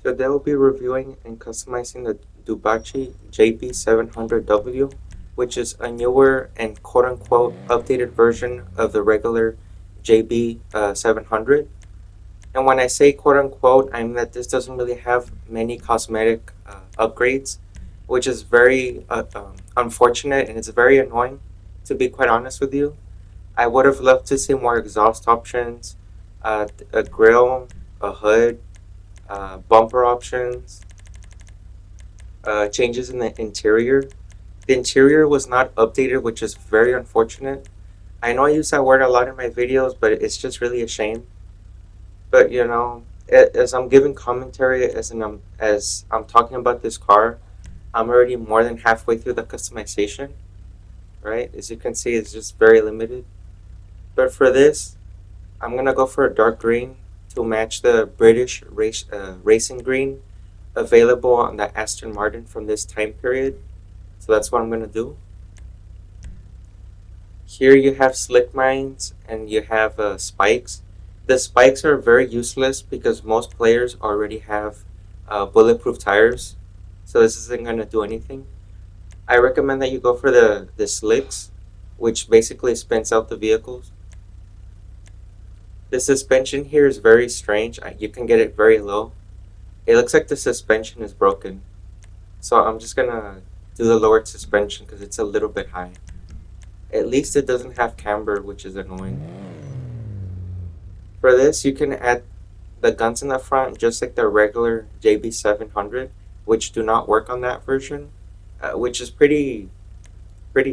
Today we'll be reviewing and customizing the Dewbauchee JB700W, which is a newer and quote-unquote updated version of the regular JB700. And when I say quote-unquote, I mean that this doesn't really have many cosmetic upgrades, which is very unfortunate and it's very annoying, to be quite honest with you. I would have loved to see more exhaust options, a grille, a hood, bumper options, changes in the interior. The interior was not updated, which is very unfortunate. I know I use that word a lot in my videos, but it's just really a shame. But as I'm giving commentary as I'm talking about this car, I'm already more than halfway through the customization. Right, as you can see, it's just very limited. But for this, I'm gonna go for a dark green to match the racing green available on the Aston Martin from this time period. So that's what I'm gonna do. Here you have slick mines and you have spikes. The spikes are very useless because most players already have bulletproof tires, so this isn't gonna do anything. I recommend that you go for the slicks, which basically spins out the vehicles. The suspension here is very strange. You can get it very low. It looks like the suspension is broken. So I'm just gonna do the lowered suspension because it's a little bit high. At least it doesn't have camber, which is annoying. For this, you can add the guns in the front just like the regular JB700, which do not work on that version, which is pretty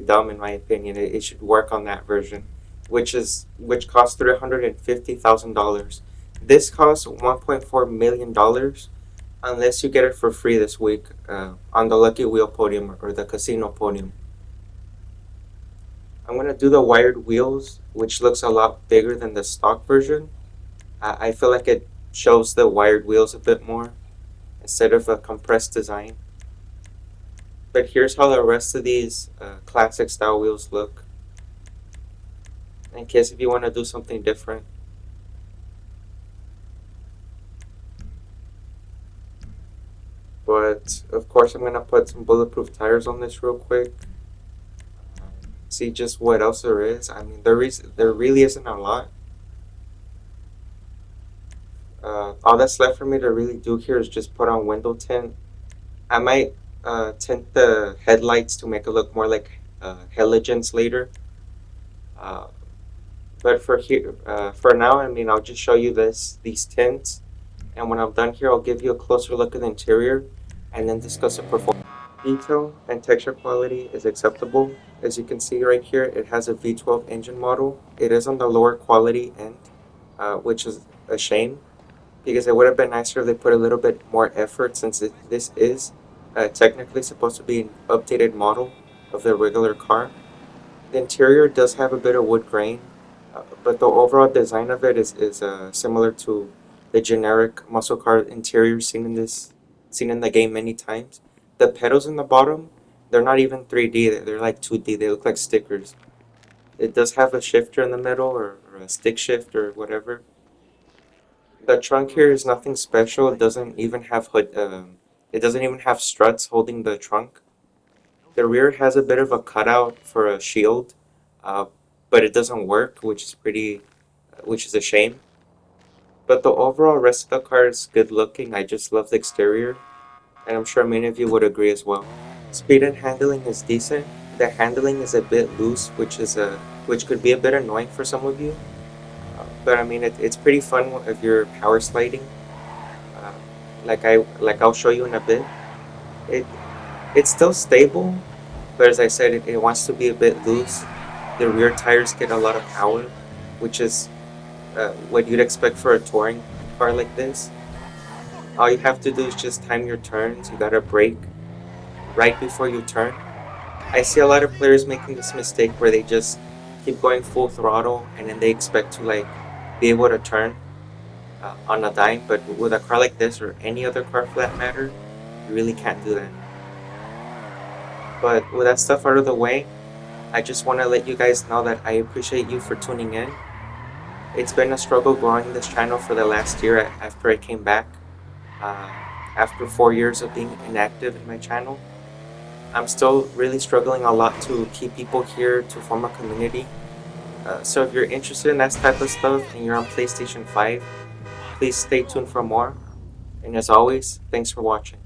dumb in my opinion. It should work on that version, which costs $350,000. This costs $1.4 million unless you get it for free this week on the Lucky Wheel podium or the casino podium. I'm gonna do the wired wheels, which looks a lot bigger than the stock version. I feel like it shows the wired wheels a bit more instead of a compressed design. But here's how the rest of these classic style wheels look, in case if you want to do something different. But of course I'm gonna put some bulletproof tires on this real quick. See just what else there is. I mean there really isn't a lot. All that's left for me to really do here is just put on window tint. I might tint the headlights to make it look more like halogens later. Uh, but for now, I mean, I'll just show you these tints, and when I'm done here, I'll give you a closer look at the interior, and then discuss the performance. Detail and texture quality is acceptable. As you can see right here, it has a V12 engine model. It is on the lower quality end, which is a shame because it would have been nicer if they put a little bit more effort since this is technically supposed to be an updated model of the regular car. The interior does have a bit of wood grain, but the overall design of it is similar to the generic muscle car interior seen in the game many times. The pedals in the bottom, they're not even 3D, they're like 2D, they look like stickers. It does have a shifter in the middle or a stick shift or whatever. The trunk here is nothing special. It doesn't even have struts holding the trunk. The rear has a bit of a cutout for a shield, uh, but it doesn't work, which is a shame. But the overall rest of the car is good looking. I just love the exterior, and I'm sure many of you would agree as well. Speed and handling is decent. The handling is a bit loose, which could be a bit annoying for some of you. But I mean, it's pretty fun if you're power sliding. Uh, like I'll show you in a bit. It it's still stable, but as I said, it wants to be a bit loose. The rear tires get a lot of power, which is what you'd expect for a touring car like this. All you have to do is just time your turns. You gotta brake right before you turn. I see a lot of players making this mistake where they just keep going full throttle and then they expect to like be able to turn on a dime. But with a car like this or any other car for that matter, you really can't do that. But with that stuff out of the way, I just want to let you guys know that I appreciate you for tuning in. It's been a struggle growing this channel for the last year after I came back. Uh, after 4 years of being inactive in my channel. I'm still really struggling a lot to keep people here to form a community. So if you're interested in that type of stuff and you're on PlayStation 5, please stay tuned for more. And as always, thanks for watching.